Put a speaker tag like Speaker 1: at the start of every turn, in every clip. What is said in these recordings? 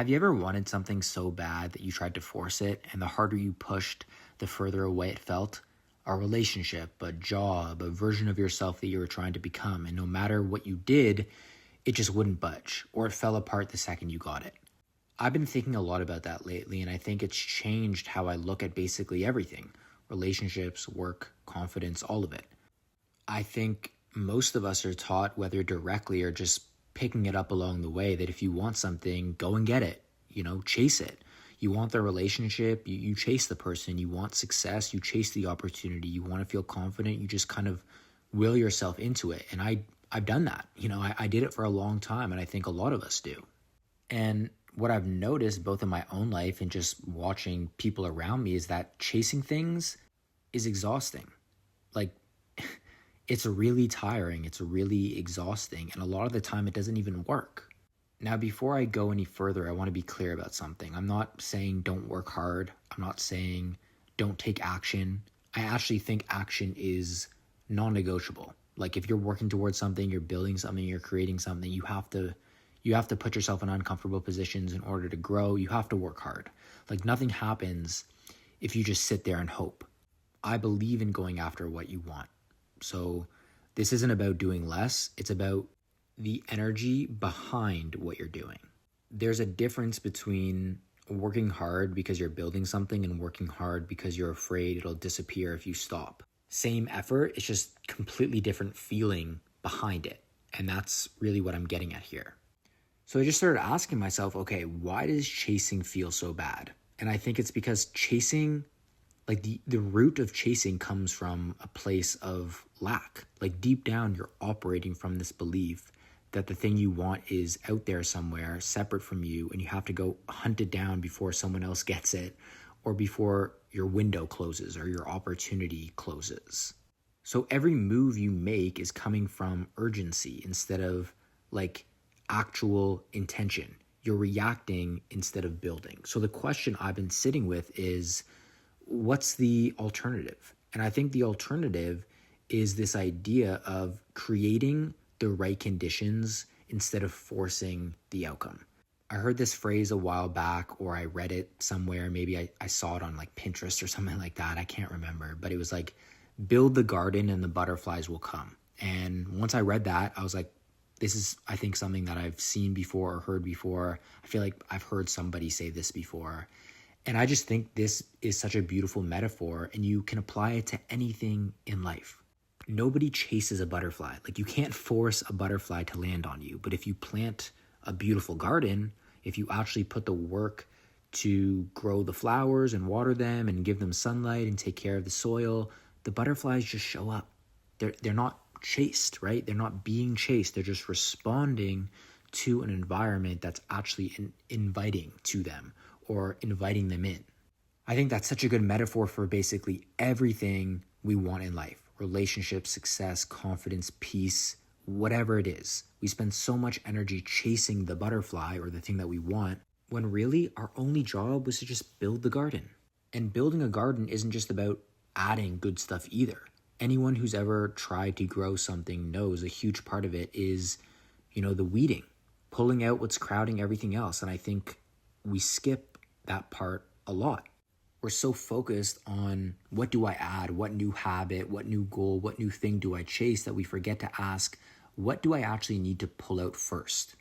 Speaker 1: Have you ever wanted something so bad that you tried to force it, and the harder you pushed, the further away it felt? A relationship, a job, a version of yourself that you were trying to become, and no matter what you did, it just wouldn't budge, or it fell apart the second you got it. I've been thinking a lot about that lately, and I think it's changed how I look at basically everything: relationships, work, confidence, all of it. I think most of us are taught, whether directly or just picking it up along the way, that if you want something, go and get it, chase it. You want the relationship, you chase the person. You want success, you chase the opportunity. You want to feel confident, you just kind of will yourself into it. And I've done that. I did it for a long time, and I think a lot of us do. And what I've noticed both in my own life and just watching people around me is that chasing things is exhausting. Like, it's really tiring, it's really exhausting, and a lot of the time it doesn't even work. Now, before I go any further, I want to be clear about something. I'm not saying don't work hard. I'm not saying don't take action. I actually think action is non-negotiable. Like, if you're working towards something, you're building something, you're creating something, you have to put yourself in uncomfortable positions in order to grow. You have to work hard. Like, nothing happens if you just sit there and hope. I believe in going after what you want. So this isn't about doing less. It's about the energy behind what you're doing. There's a difference between working hard because you're building something and working hard because you're afraid it'll disappear if you stop. Same effort, it's just completely different feeling behind it. And that's really what I'm getting at here. So I just started asking myself, okay, why does chasing feel so bad? And I think it's because chasing, like the root of chasing comes from a place of lack. Like, deep down, you're operating from this belief that the thing you want is out there somewhere separate from you, and you have to go hunt it down before someone else gets it, or before your window closes or your opportunity closes. So every move you make is coming from urgency instead of like actual intention. You're reacting instead of building. So the question I've been sitting with is, what's the alternative? And I think the alternative is this idea of creating the right conditions instead of forcing the outcome. I heard this phrase a while back, or I read it somewhere. Maybe I saw it on like Pinterest or something like that. I can't remember, but it was like, build the garden and the butterflies will come. And once I read that, I was like, this is, I think, something that I've seen before or heard before. I feel like I've heard somebody say this before. And I just think this is such a beautiful metaphor, and you can apply it to anything in life. Nobody chases a butterfly. Like, you can't force a butterfly to land on you. But if you plant a beautiful garden, if you actually put the work to grow the flowers and water them and give them sunlight and take care of the soil, the butterflies just show up. They're not chased, right? They're not being chased. They're just responding to an environment that's actually inviting to them, or inviting them in. I think that's such a good metaphor for basically everything we want in life: relationships, success, confidence, peace, whatever it is. We spend so much energy chasing the butterfly or the thing that we want, when really our only job was to just build the garden. And building a garden isn't just about adding good stuff either. Anyone who's ever tried to grow something knows a huge part of it is, the weeding, pulling out what's crowding everything else. And I think we skip that part a lot. We're so focused on what do I add, what new habit, what new goal, what new thing do I chase, that we forget to ask, what do I actually need to pull out first?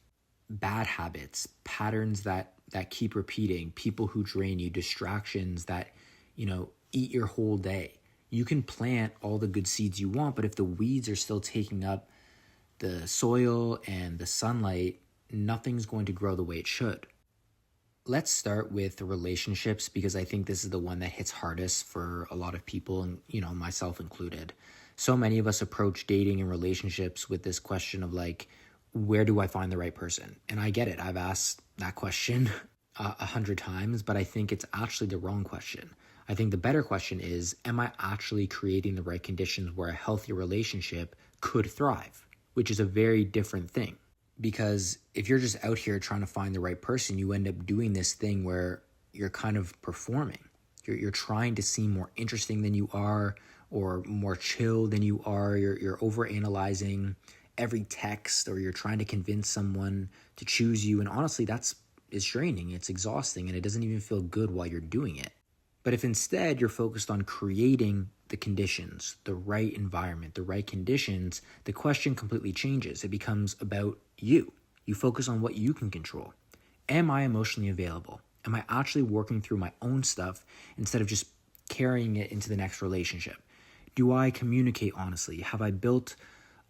Speaker 1: Bad habits, patterns that keep repeating, people who drain you, distractions that, eat your whole day. You can plant all the good seeds you want, but if the weeds are still taking up the soil and the sunlight, nothing's going to grow the way it should. Let's start with relationships, because I think this is the one that hits hardest for a lot of people, and myself included. So many of us approach dating and relationships with this question of like, where do I find the right person? And I get it. I've asked that question 100 times, but I think it's actually the wrong question. I think the better question is, am I actually creating the right conditions where a healthy relationship could thrive? Which is a very different thing. Because if you're just out here trying to find the right person, you end up doing this thing where you're kind of performing. You're trying to seem more interesting than you are, or more chill than you are. You're overanalyzing every text, or you're trying to convince someone to choose you. And honestly, that's is draining, it's exhausting, and it doesn't even feel good while you're doing it. But if instead you're focused on creating the conditions, the right environment, the right conditions, the question completely changes. It becomes about you. You focus on what you can control. Am I emotionally available? Am I actually working through my own stuff instead of just carrying it into the next relationship? Do I communicate honestly? Have I built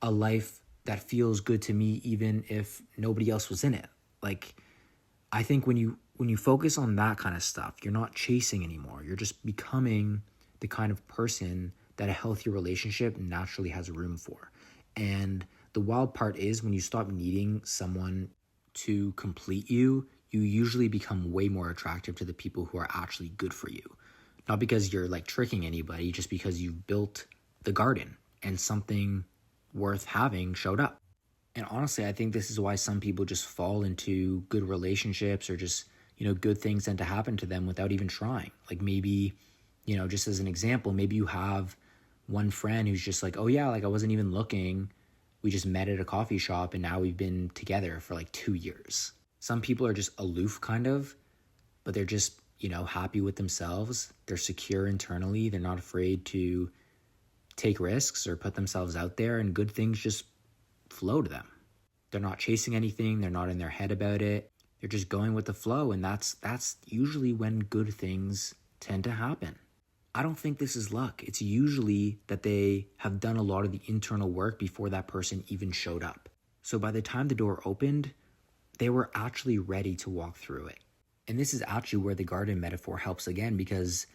Speaker 1: a life that feels good to me even if nobody else was in it? Like, I think when you focus on that kind of stuff, you're not chasing anymore. You're just becoming the kind of person that a healthy relationship naturally has room for. And the wild part is when you stop needing someone to complete you, you usually become way more attractive to the people who are actually good for you. Not because you're like tricking anybody, just because you've built the garden and something worth having showed up. And honestly, I think this is why some people just fall into good relationships or just, good things tend to happen to them without even trying. Like maybe, just as an example, maybe you have one friend who's just like, oh yeah, like I wasn't even looking. We just met at a coffee shop and now we've been together for like 2 years. Some people are just aloof kind of, but they're just, happy with themselves. They're secure internally. They're not afraid to take risks or put themselves out there, and good things just flow to them. They're not chasing anything. They're not in their head about it. They're just going with the flow, and that's usually when good things tend to happen. I don't think this is luck. It's usually that they have done a lot of the internal work before that person even showed up. So by the time the door opened, they were actually ready to walk through it. And this is actually where the garden metaphor helps again, because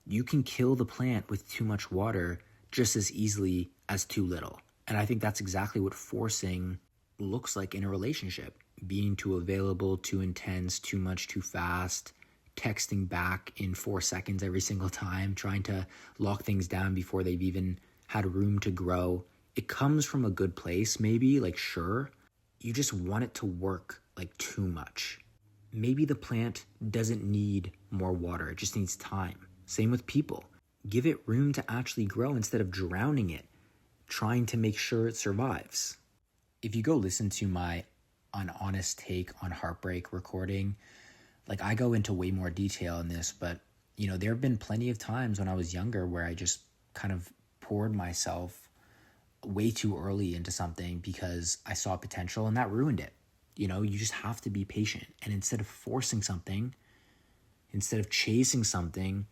Speaker 1: you can kill the plant with too much water just as easily as too little. And I think that's exactly what forcing looks like in a relationship. Being too available, too intense, too much, too fast, texting back in 4 seconds every single time, trying to lock things down before they've even had room to grow. It comes from a good place, maybe, like sure. You just want it to work like too much. Maybe the plant doesn't need more water. It just needs time. Same with people. Give it room to actually grow instead of drowning it, trying to make sure it survives. If you go listen to my An Honest Take on Heartbreak recording, like I go into way more detail in this, but there have been plenty of times when I was younger where I just kind of poured myself way too early into something because I saw potential and that ruined it. You just have to be patient. And instead of forcing something, instead of chasing something,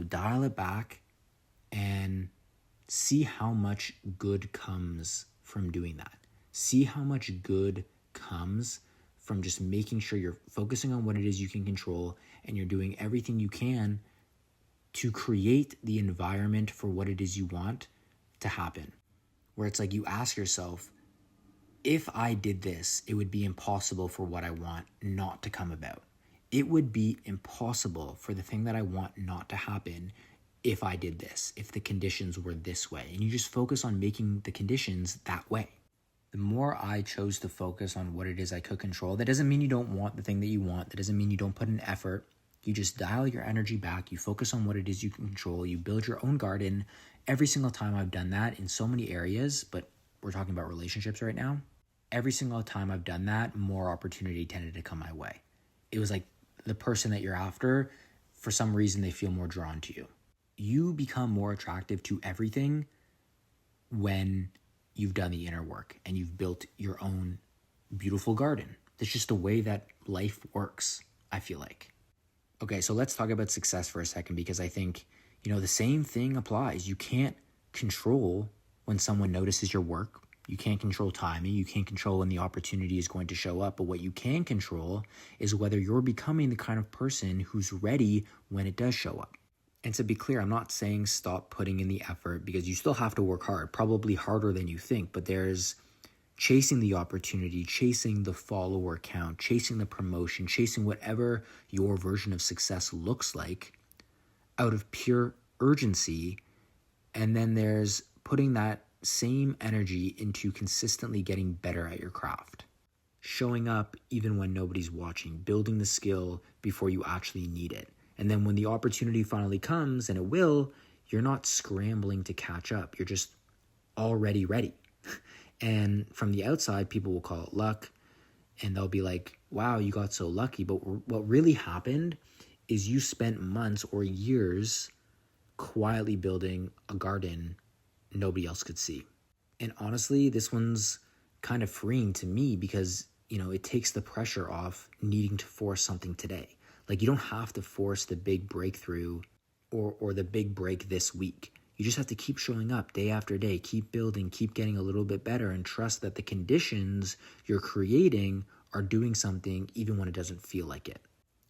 Speaker 1: dial it back and see how much good comes from doing that. See how much good comes from just making sure you're focusing on what it is you can control and you're doing everything you can to create the environment for what it is you want to happen. Where it's like you ask yourself, if I did this, it would be impossible for what I want not to come about. It would be impossible for the thing that I want not to happen if I did this, if the conditions were this way. And you just focus on making the conditions that way. The more I chose to focus on what it is I could control, that doesn't mean you don't want the thing that you want. That doesn't mean you don't put in effort. You just dial your energy back. You focus on what it is you can control. You build your own garden. Every single time I've done that in so many areas, but we're talking about relationships right now. Every single time I've done that, more opportunity tended to come my way. It was like the person that you're after, for some reason, they feel more drawn to you. You become more attractive to everything when you've done the inner work and you've built your own beautiful garden. That's just the way that life works, I feel like. Okay, so let's talk about success for a second, because I think, the same thing applies. You can't control when someone notices your work. You can't control timing. You can't control when the opportunity is going to show up. But what you can control is whether you're becoming the kind of person who's ready when it does show up. And to be clear, I'm not saying stop putting in the effort, because you still have to work hard, probably harder than you think. But there's chasing the opportunity, chasing the follower count, chasing the promotion, chasing whatever your version of success looks like out of pure urgency. And then there's putting that same energy into consistently getting better at your craft. Showing up even when nobody's watching, building the skill before you actually need it. And then when the opportunity finally comes, and it will, you're not scrambling to catch up. You're just already ready. And from the outside, people will call it luck. And they'll be like, wow, you got so lucky. But what really happened is you spent months or years quietly building a garden nobody else could see. And honestly, this one's kind of freeing to me because, it takes the pressure off needing to force something today. Like, you don't have to force the big breakthrough or the big break this week. You just have to keep showing up day after day, keep building, keep getting a little bit better, and trust that the conditions you're creating are doing something even when it doesn't feel like it.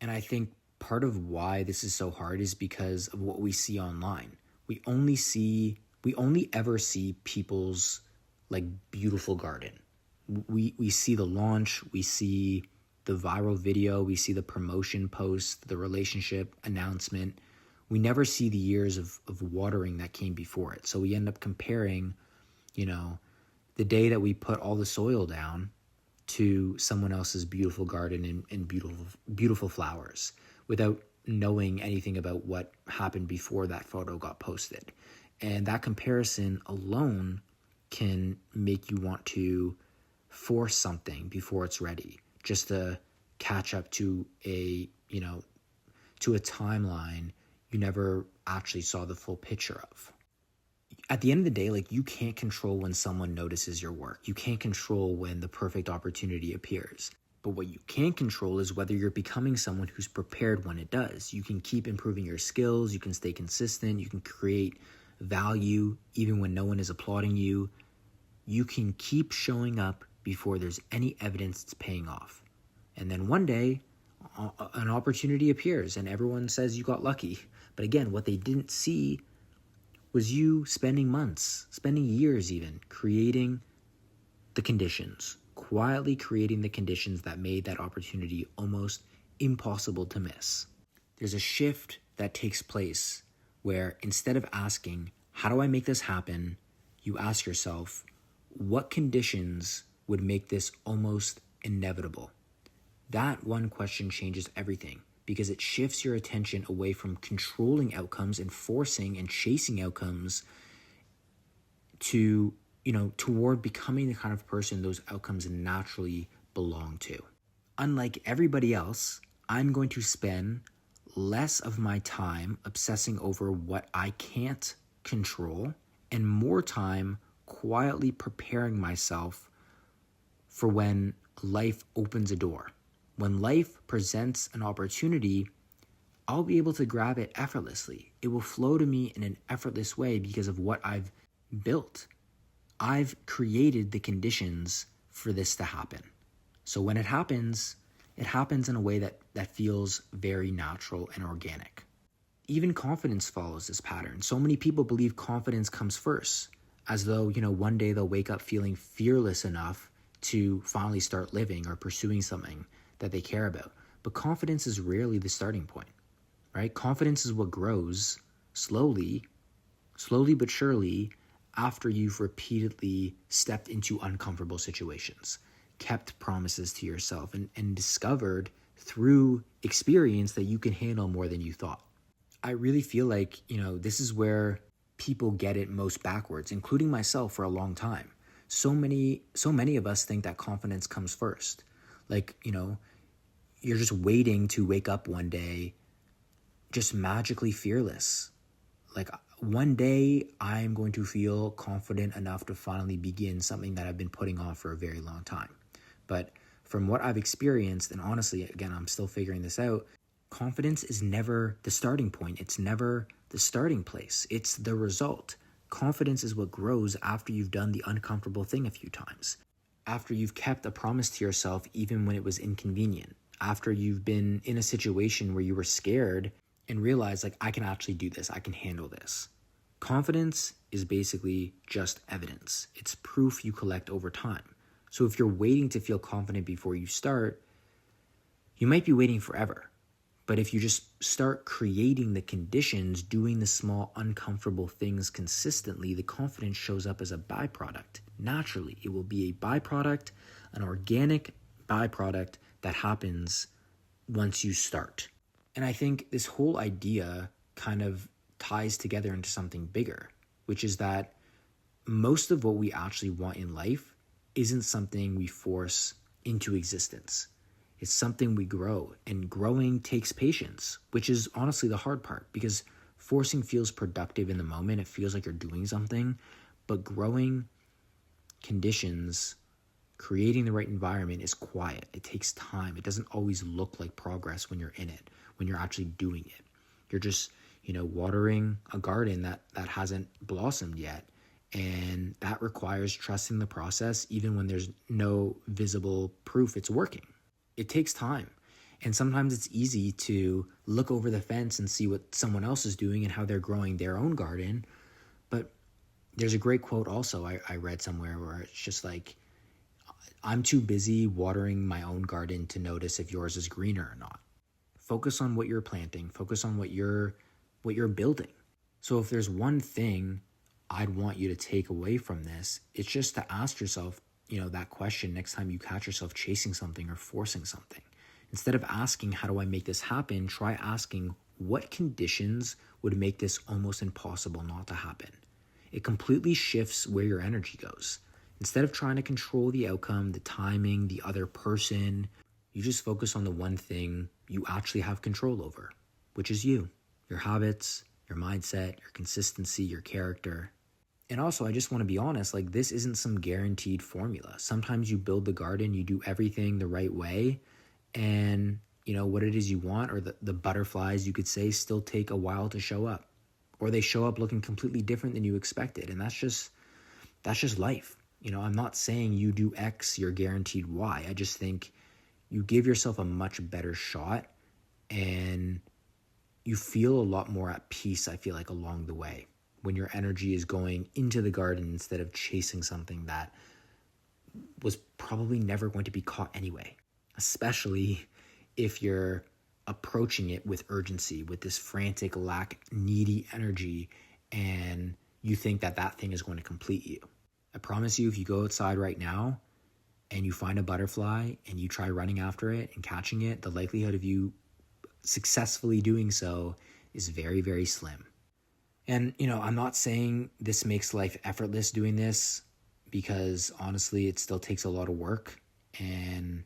Speaker 1: And I think part of why this is so hard is because of what we see online. We only ever see people's like beautiful garden. We see the launch, we see the viral video, we see the promotion post, the relationship announcement. We never see the years of watering that came before it. So we end up comparing, the day that we put all the soil down to someone else's beautiful garden and beautiful flowers without knowing anything about what happened before that photo got posted. And that comparison alone can make you want to force something before it's ready, just to catch up to a timeline you never actually saw the full picture of. At the end of the day, you can't control when someone notices your work. You can't control when the perfect opportunity appears. But what you can control is whether you're becoming someone who's prepared when it does. You can keep improving your skills, you can stay consistent, you can create value even when no one is applauding you. You can keep showing up before there's any evidence it's paying off. And then one day, an opportunity appears and everyone says you got lucky. But again, what they didn't see was you spending months, spending years even, creating the conditions, quietly creating the conditions that made that opportunity almost impossible to miss. There's a shift that takes place where instead of asking, how do I make this happen? You ask yourself, what conditions would make this almost inevitable? That one question changes everything because it shifts your attention away from controlling outcomes and forcing and chasing outcomes to, toward becoming the kind of person those outcomes naturally belong to. Unlike everybody else, I'm going to spend less of my time obsessing over what I can't control and more time quietly preparing myself for when life opens a door. When life presents an opportunity, I'll be able to grab it effortlessly. It will flow to me in an effortless way because of what I've built. I've created the conditions for this to happen. So when it happens in a way that feels very natural and organic. Even confidence follows this pattern. So many people believe confidence comes first, as though, one day they'll wake up feeling fearless enough to finally start living or pursuing something that they care about. But confidence is rarely the starting point, right? Confidence is what grows slowly but surely after you've repeatedly stepped into uncomfortable situations, kept promises to yourself, and discovered through experience that you can handle more than you thought. I really feel like, this is where people get it most backwards, including myself for a long time. So many of us think that confidence comes first. You're just waiting to wake up one day just magically fearless. One day I'm going to feel confident enough to finally begin something that I've been putting off for a very long time. But from what I've experienced, and honestly, again, I'm still figuring this out, confidence is never the starting point. It's never the starting place. It's the result. Confidence is what grows after you've done the uncomfortable thing a few times, after you've kept a promise to yourself even when it was inconvenient, after you've been in a situation where you were scared and realized, I can actually do this, I can handle this. Confidence is basically just evidence. It's proof you collect over time. So if you're waiting to feel confident before you start, you might be waiting forever. But if you just start creating the conditions, doing the small uncomfortable things consistently, the confidence shows up as a byproduct. Naturally, it will be a byproduct, an organic byproduct that happens once you start. And I think this whole idea kind of ties together into something bigger, which is that most of what we actually want in life isn't something we force into existence. It's something we grow, and growing takes patience, which is honestly the hard part, because forcing feels productive in the moment. It feels like you're doing something, but growing conditions, creating the right environment is quiet. It takes time. It doesn't always look like progress when you're in it, when you're actually doing it. You're just, watering a garden that hasn't blossomed yet. And that requires trusting the process, even when there's no visible proof it's working. It takes time. And sometimes it's easy to look over the fence and see what someone else is doing and how they're growing their own garden. But there's a great quote also I read somewhere where it's just like, I'm too busy watering my own garden to notice if yours is greener or not. Focus on what you're planting. Focus on what you're building. So if there's one thing I'd want you to take away from this, it's just to ask yourself, that question next time you catch yourself chasing something or forcing something. Instead of asking, how do I make this happen? Try asking, what conditions would make this almost impossible not to happen? It completely shifts where your energy goes. Instead of trying to control the outcome, the timing, the other person, you just focus on the one thing you actually have control over, which is you, your habits, your mindset, your consistency, your character. And also, I just want to be honest, this isn't some guaranteed formula. Sometimes you build the garden, you do everything the right way, and what it is you want, or the butterflies, you could say, still take a while to show up. Or they show up looking completely different than you expected. And that's just life. I'm not saying you do X, you're guaranteed Y. I just think you give yourself a much better shot, and you feel a lot more at peace, I feel like, along the way, when your energy is going into the garden instead of chasing something that was probably never going to be caught anyway, especially if you're approaching it with urgency, with this frantic, needy energy, and you think that thing is going to complete you. I promise you, if you go outside right now and you find a butterfly and you try running after it and catching it, the likelihood of you successfully doing so is very, very slim. And, I'm not saying this makes life effortless doing this, because honestly, it still takes a lot of work, and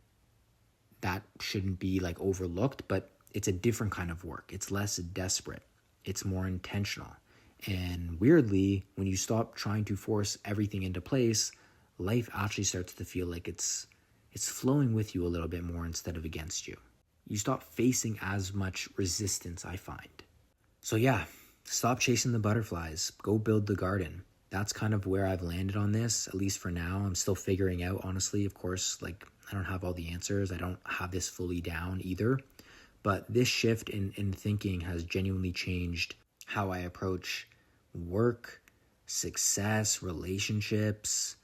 Speaker 1: that shouldn't be overlooked, but it's a different kind of work. It's less desperate. It's more intentional. And weirdly, when you stop trying to force everything into place, life actually starts to feel like it's flowing with you a little bit more instead of against you. You stop facing as much resistance, I find. So yeah, stop chasing the butterflies. Go build the garden. That's kind of where I've landed on this, at least for now. I'm still figuring out, honestly. Of course, I don't have all the answers. I don't have this fully down either. But this shift in thinking has genuinely changed how I approach work, success, relationships,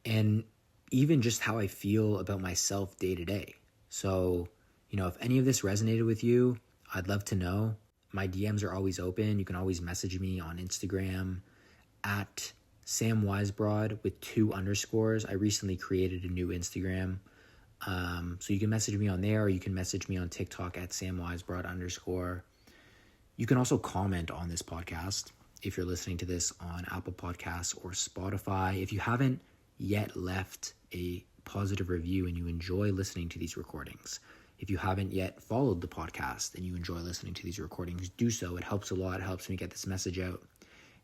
Speaker 1: and even just how I feel about myself day to day. So, if any of this resonated with you, I'd love to know. My DMs are always open. You can always message me on Instagram at Sam Weisbrod with 2 underscores. I recently created a new Instagram. So you can message me on there, or you can message me on TikTok at Sam Weisbrod _ You can also comment on this podcast if you're listening to this on Apple Podcasts or Spotify. If you haven't yet left a positive review and you enjoy listening to these recordings, if you haven't yet followed the podcast and you enjoy listening to these recordings, do so. It helps a lot. It helps me get this message out.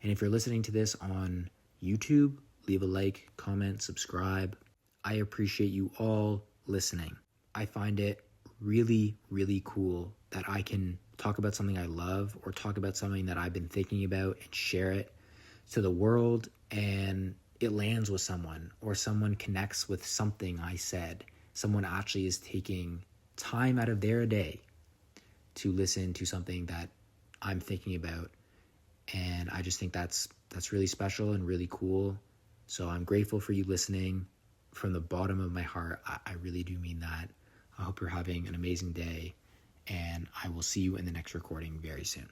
Speaker 1: And if you're listening to this on YouTube, leave a like, comment, subscribe. I appreciate you all listening. I find it really, really cool that I can talk about something I love, or talk about something that I've been thinking about, and share it to the world, and it lands with someone, or someone connects with something I said. Someone actually is taking time out of their day to listen to something that I'm thinking about. And I just think that's really special and really cool. So I'm grateful for you listening from the bottom of my heart. I really do mean that. I hope you're having an amazing day, and I will see you in the next recording very soon.